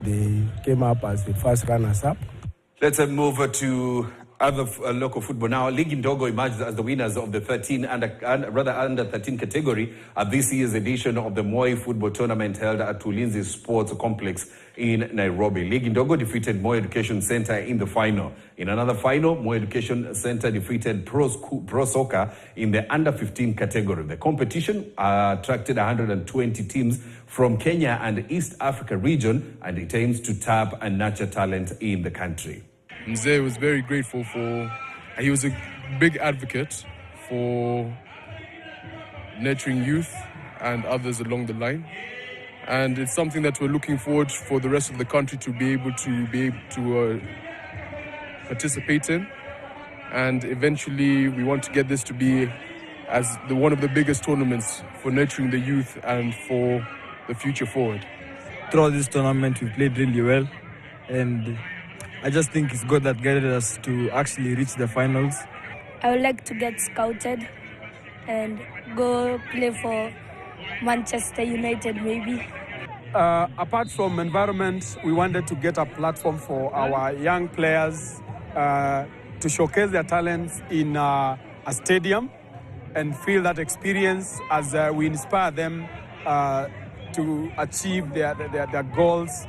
They came up as the first runners-up. Let's move to other local football now. Ligi Ndogo emerged as the winners of the under 13 category at this year's edition of the Moi football tournament held at Ulinzi Sports Complex in Nairobi. Ligi Ndogo defeated Moi Education Center in the final. In another final, Moi Education Center defeated Pro Soccer in the under 15 category. The competition attracted 120 teams from Kenya and East Africa region, and it aims to tap and nurture talent in the country. Mzee was very grateful he was a big advocate for nurturing youth and others along the line. And it's something that we're looking forward for the rest of the country to be able to participate in. And eventually we want to get this to be as one of the biggest tournaments for nurturing the youth and for the future forward. Throughout this tournament, we played really well, and I just think it's God that guided us to actually reach the finals. I would like to get scouted and go play for Manchester United maybe. Apart from environment, we wanted to get a platform for our young players to showcase their talents in a stadium and feel that experience as we inspire them to achieve their goals.